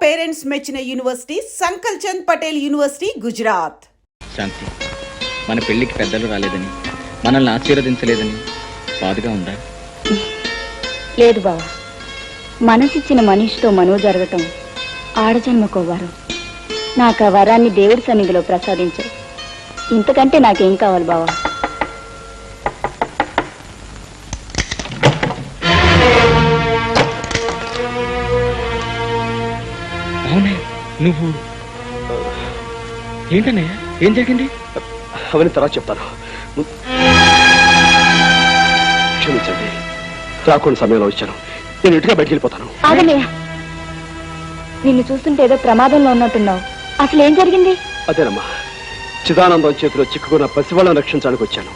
Parents మెచ్చిన university సంకల్ Chand Patel university, Gujarat. శాంతి, మన పెళ్లికి పెద్దలు రాలేదని, మనల్ని ఆశీర్వదించలేదని బాధగా ఉందా? లేదు బావ, మనసిచ్చిన మనిషితో మనో జరగటం ఆడజన్మకోవారు. నాకు ఆ వరాన్ని దేవుడి సన్నిధిలో ప్రసాదించారు. ఇంతకంటే నాకేం కావాలి బావా? నువ్వు ఏంటన్నయ్య, ఏం జరిగింది? అవన్నీ తర్వాత చెప్తాను. క్షమించండి, రాకుండా సమయంలో వచ్చాను. నేను ఇంటిగా బయటికి వెళ్ళిపోతాను. ఆగనయ్య, నిన్ను చూస్తుంటే ఏదో ప్రమాదంలో ఉన్నట్టున్నావు. అసలు ఏం జరిగింది? అదేనమ్మా, చిదానందం చేతిలో చిక్కుకున్న పసివాళ్ళని రక్షించడానికి వచ్చాను.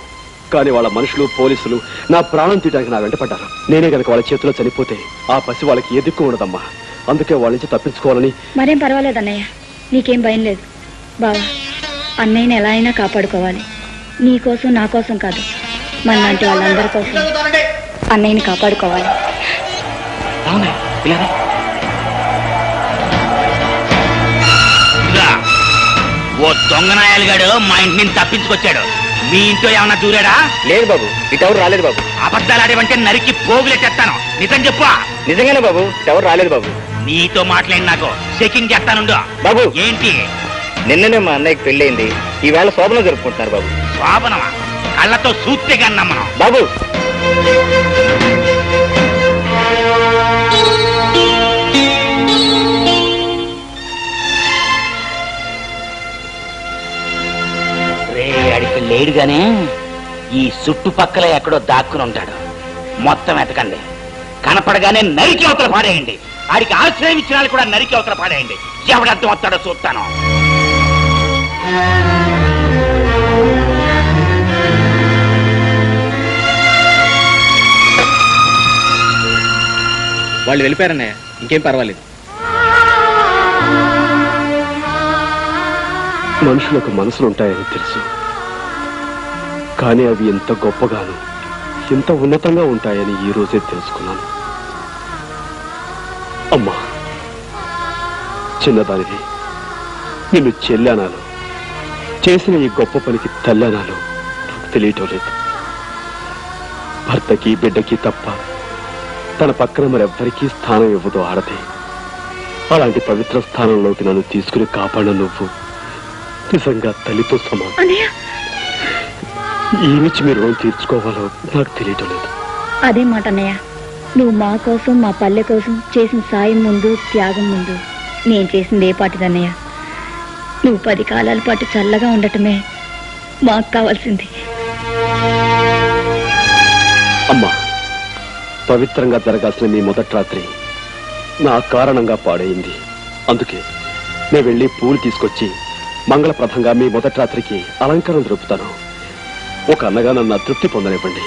కానీ వాళ్ళ మనుషులు, పోలీసులు నా ప్రాణం తీయడానికి నా వెంటపడ్డారు. నేనే గనక వాళ్ళ చేతిలో చనిపోతే ఆ పసి వాళ్ళకి ఏ దిక్కు ఉండదమ్మా. అందుకే వాళ్ళ నుంచి తప్పించుకోవాలని. మరేం పర్వాలేదు అన్నయ్య, నీకేం భయం లేదు. బావా, అన్నయ్యని ఎలా అయినా కాపాడుకోవాలి. నీ కోసం, నా కోసం కాదు, మన లాంటి వాళ్ళందరి కోసం అన్నయ్యని కాపాడుకోవాలి. ఓ దొంగనాయాలుగాడు మా ఇంటిని తప్పించుకొచ్చాడు. మీ ఇంట్లో ఏమన్నా దూరాడా? లేదు బాబు, ఇటెవరు రాలేదు బాబు. అబద్ధాలు ఆడేవంటే నరికి పోగులెట్టేస్తాను. నిజం చెప్పు. నిజంగానే బాబు, ఇటెవరు రాలేదు బాబు. నీతో మాట్లాడి నాకు చెకింగ్ చేస్తానుండు. బాబు, ఏంటి? నిన్ననే మా అన్నయ్యకి పెళ్ళయింది. ఈవేళ శోభనం జరుపుకుంటున్నారు బాబు. శోభనమా? కళ్ళతో చూస్తే కన్నా మనం. బాబు, అడికి లేడుగానే ఈ చుట్టుపక్కల ఎక్కడో దాక్కుని ఉంటాడు. మొత్తం ఎతకండి. కనపడగానే నరికి అవతల పాడేయండి. ఆడికి ఆశ్రయం ఇచ్చిన వాళ్ళు కూడా నరికి అవతల పాడేయండి. ఎవడర్థం వస్తాడో చూస్తాను. వాళ్ళు వెళ్ళిపోయారన్నయ్య, ఇంకేం పర్వాలేదు. మనుషులకు మనసులుంటాయని తెలుసు, కానీ అవి ఎంత గొప్పగాను, ఎంత ఉన్నతంగా ఉంటాయని ఈ రోజే తెలుసుకున్నాను. అమ్మా, చిన్నదానివి, నిన్ను చెల్లెనాలు, చేసిన ఈ గొప్ప పనికి తల్లనాలు నాకు తెలియటం లేదు. భర్తకి, బిడ్డకి తప్ప తన పక్కన మరెవ్వరికీ స్థానం ఇవ్వదు ఆడదే. అలాంటి పవిత్ర స్థానంలోకి నన్ను తీసుకుని కాపాడు నువ్వు నిజంగా తల్లితో సమానం. ఏమిచ్చి మీరు రుణం తీర్చుకోవాలో నాకు తెలియటం లేదు. అదే మాట అన్నయ్య, నువ్వు మా కోసం, మా పల్లె కోసం చేసిన సాయం ముందు, త్యాగం ముందు నేను చేసింది ఏ పాటిదన్నయ్య? నువ్వు 10 కాలాల పాటు చల్లగా ఉండటమే మాకు కావాల్సింది. అమ్మా, పవిత్రంగా జరగాల్సిన మీ మొదటి రాత్రి నా కారణంగా పాడైంది. అందుకే నేను వెళ్ళి పూలు తీసుకొచ్చి మంగళప్రదంగా మీ మొదటి రాత్రికి అలంకారం జరుపుతాను. ఒక అన్నగా నన్ను తృప్తి పొందనివ్వండి.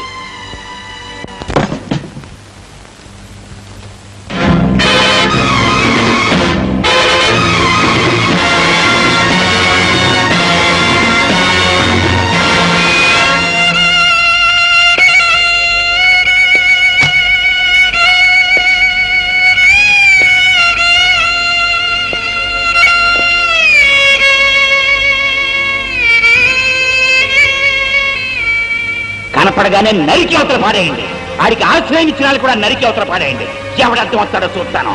కనపడగానే నరికి అవతల పాడేయండి. ఆడికి ఆశ్రయం ఇచ్చిన వాళ్ళు కూడా నరికి అవతల పాడేయండి. ఎవడర్థం వస్తాడో చూస్తాను.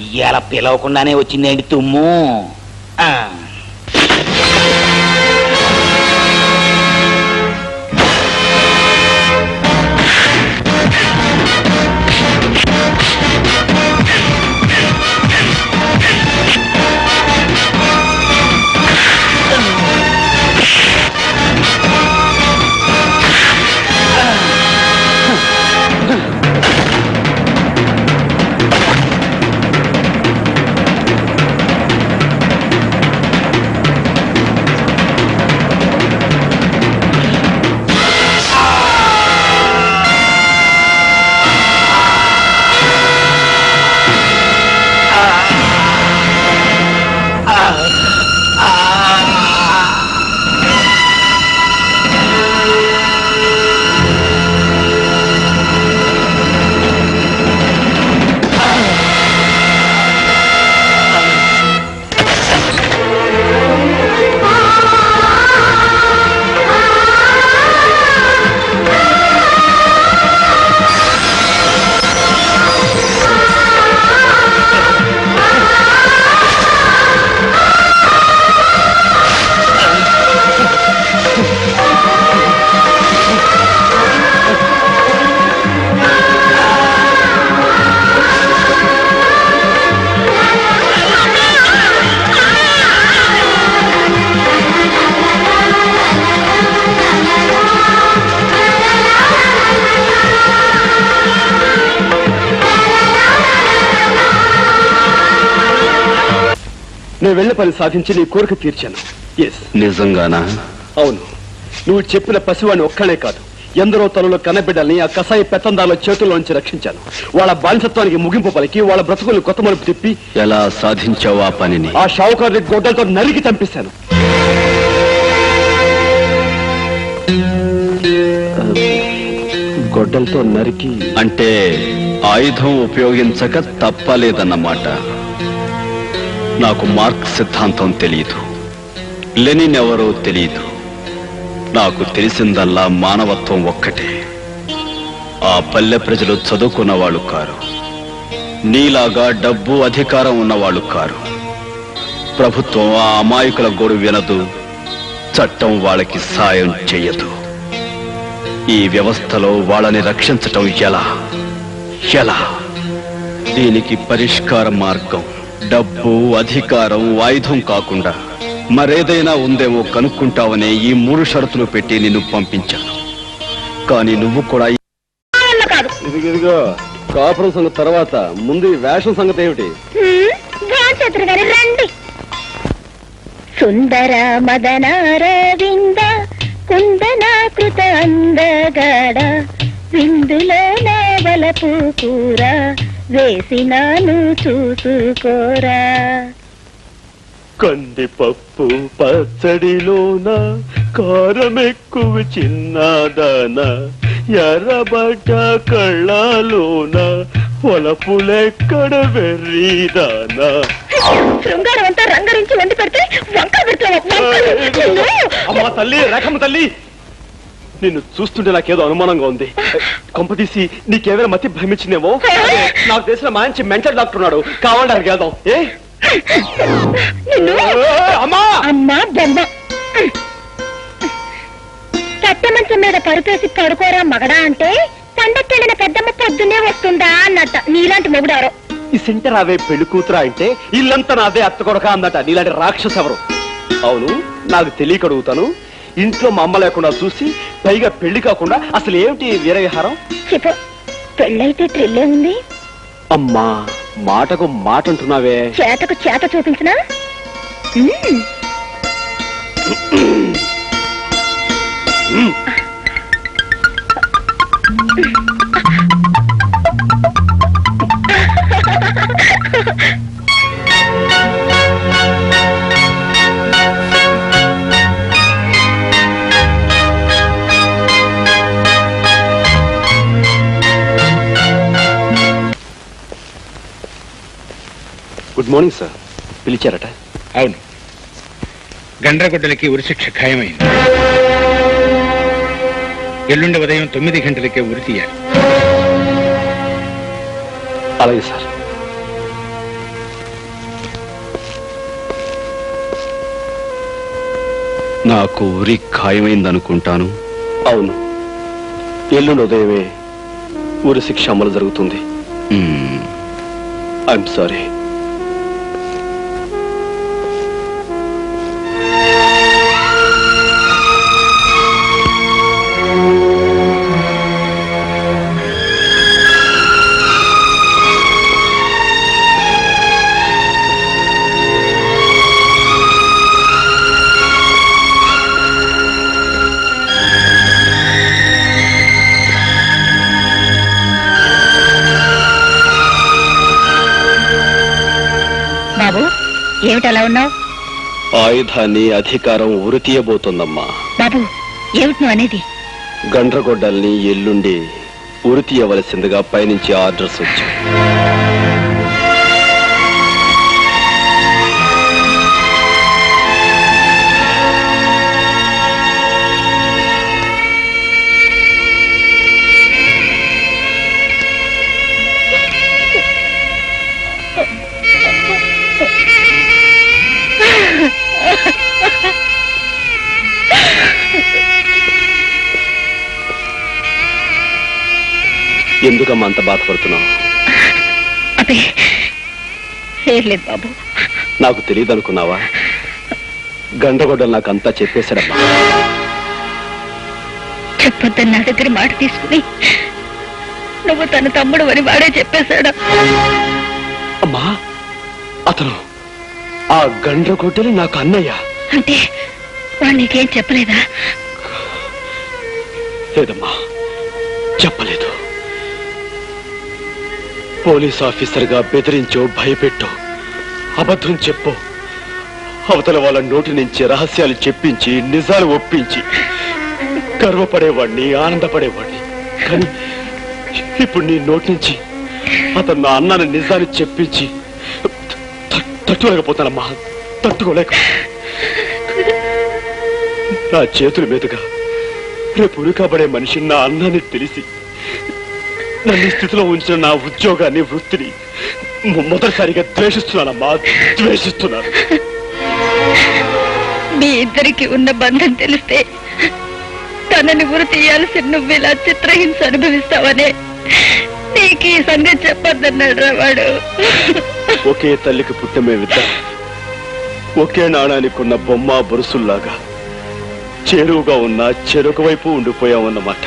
ఇవాళ పిలవకుండానే వచ్చిందేంటి తుమ్ము? నేను వెళ్ళే పని సాధించి నీ కోరిక తీర్చాను. ఎస్. నిజంగానా? అవును. నువ్వు చెప్పిన పసివాడిని ఒక్కనే కాదు, ఎందరో తనలో కన్నబిడ్డల్ని ఆ కసాయి పెత్తందారుల చేతుల్లోంచి రక్షించాను. వాళ్ళ బానిసత్వానికి ముగింపు పలికి వాళ్ళ బ్రతుకుల్ని కొత్త మలుపు తిప్పి. ఎలా సాధించావు ఆ పనిని? ఆ షావుకారుని గొడ్డలతో నరికి చంపేశాను. గొడ్డలతో నరికి అంటే ఆయుధం ఉపయోగించక తప్పలేదన్నమాట. నాకు మార్క్స్ సిద్ధాంతం తెలియదు, లెనిన్ ఎవరో తెలియదు. నాకు తెలిసిందల్లా మానవత్వం ఒక్కటే. ఆ పల్లె ప్రజలు చదువుకున్న వాళ్ళు కారు, నీలాగా డబ్బు అధికారం ఉన్నవాళ్ళు కారు. ప్రభుత్వం ఆ అమాయకుల గోడు వినదు, చట్టం వాళ్ళకి సాయం చెయ్యదు. ఈ వ్యవస్థలో వాళ్ళని రక్షించటం ఎలా? దీనికి పరిష్కార మార్గం డబ్బు, అధికారం, ఆయుధం కాకుండా మరేదైనా ఉందేమో కనుక్కుంటావనే ఈ 3 షరతులు పెట్టి నిన్ను పంపించాను. కానీ నువ్వు కూడా ఇదిగో కాపురం సంగతి తర్వాత ముందు ఈ వేషం సంగతి ఏమిటి? రండి. సుందర మదనారవింద కుందనాకృత అందగాడ విందులో నావలపు కూర వేసినాను చూసుకోరా. కందిపప్పు పచ్చడిలోన కారం ఎక్కువ చిన్నదాన, ఎర్రబడ్డ కళ్ళలోన పొలపులెక్కడ వెర్రీదానా. శృంగారం అంతా రంగరించి వండి పెడితే వంక అమ్మా తల్లి, రేఖమ్మ తల్లి, నిన్ను చూస్తుంటే నాకేదో అనుమానంగా ఉంది. కొంపతీసి నీకేమైనా మతి భ్రమించిందేమో. నాకు తెలిసిన మంచి మెంటల్ డాక్టర్ ఉన్నాడు, కావాలంటే అక్కడికి వెళ్దాం. అమ్మా బొమ్మ కట్టె మంచం మీద పరుపేసి పడుకోరా మగడా అంటే పండక్కెళ్ళిన పెద్దమ్మ పొద్దున్నే వస్తుందా అన్నట్ట. నీలాంటి మొగుడారో ఈ సెంటర్ అవే పెళ్లి కూతురా అంటే ఇల్లంతా నాదే అత్త కొడక అందట. నీలాంటి రాక్షసు ఎవరు? అవును, నాకు తెలియక అడుగుతాను. ఇంట్లో మా అమ్మ లేకుండా చూసి పైగా పెళ్లి కాకుండా అసలు ఏమిటి వీరవిహారం? చెప్పు. పెళ్ళైతే థ్రిల్లే ఉంది. అమ్మా మాటకు మాట అంటున్నావే. చేతకు చేత చూపించినా? Good morning sir. పిలిచారట? అవును, గండ్రగొడ్డలకి ఉరిశిక్ష ఖాయమైంది. ఎల్లుండి ఉదయం 9 గంటలకే ఉరి తీయాలి. అలాగే సార్. నాకు ఉరి ఖాయమైందనుకుంటాను. అవును, ఎల్లుండి ఉదయమే ఊరి శిక్ష అమలు జరుగుతుంది. I'm sorry. బాబు, ఏమిటి అలా ఉన్నావు? ఆయుధాన్ని అధికారం ఉరి తీయబోతోందమ్మా. బాబు, ఏమిటి నువ్వు అనేది? గండ్రగొడ్డల్ని ఎల్లుండి ఉరి తీయవలసిందిగా పైనుంచి ఆర్డర్స్ వచ్చాయి. ఎందుకమ్మా అంత బాధపడుతున్నావు? అదే లేదు బాబు. నాకు తెలియదు అనుకున్నావా? గండ్రగొడ్డలు నాకు అంతా చెప్పేశాడమ్మా. చెప్పొద్దని నా దగ్గర మాట తీసుకుని నువ్వు తన తమ్ముడు అని వాడే చెప్పేశాడా? అమ్మా, ఆ గండ్రగొడ్డలి నాకు అన్నయ్య. అంటే వాడు నీకేం చెప్పలేదా? లేదమ్మా, చెప్పలేదు. పోలీస్ ఆఫీసర్గా బెదిరించో, భయపెట్టో, అబద్ధం చెప్పో, అవతల వాళ్ళ నోటి నుంచి రహస్యాలు చెప్పించి నిజాలు ఒప్పించి గర్వపడేవాడిని, ఆనందపడేవాడిని. కానీ ఇప్పుడు నీ నోటి నుంచి అతను నా అన్నాన్ని నిజాన్ని చెప్పించి తట్టుకోలేకపోతానమ్మా, తట్టుకోలేక. నా చేతుల మీదుగా రేపు ఉరికబడే మనిషి నా అన్నాన్ని తెలిసి నన్ను ఈ స్థితిలో ఉంచిన నా ఉద్యోగాన్ని, వృత్తిని మొదటిసారిగా ద్వేషిస్తున్నానమ్మా, ద్వేషిస్తున్నాను. మీ ఇద్దరికి ఉన్న బంధం తెలిస్తే తనని ఉరి తీయాల్సి నువ్వు ఇలా చిత్రహింస అనుభవిస్తావనే నీకు ఈ సంగతి చెప్పొద్దన్నాడు రా వాడు. ఒకే తల్లికి పుట్టమేమిద్దాం, ఒకే నాణానికి ఉన్న బొమ్మ బొరుసుల్లాగా చేరువుగా ఉన్న చెరొక వైపు ఉండిపోయామన్నమాట.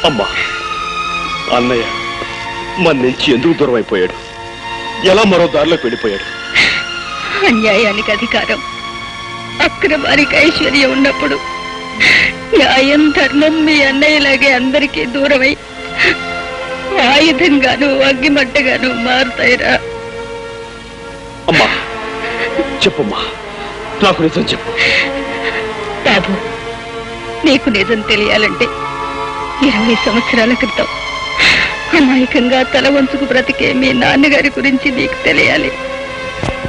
అమ్మా, అన్నయ్య మన నుంచి ఎందుకు దూరం అయిపోయాడు? ఎలా మరో దారిలోకి వెళ్ళిపోయాడు? అన్యాయానికి అధికారం, అక్రమానికి ఐశ్వర్యం ఉన్నప్పుడు న్యాయం, ధర్మం మీ అన్నయ్యలాగే అందరికీ దూరమై ఆయుధంగాను అగ్గిమంటగాను మారుతాయిరా. అమ్మా చెప్పమ్మా, నాకు నిజం చెప్పు. బాబు, నీకు నిజం తెలియాలంటే 20 సంవత్సరాల క్రితం అమాయకంగా తల వంచుకు బ్రతికే మీ నాన్నగారి గురించి నీకు తెలియాలి.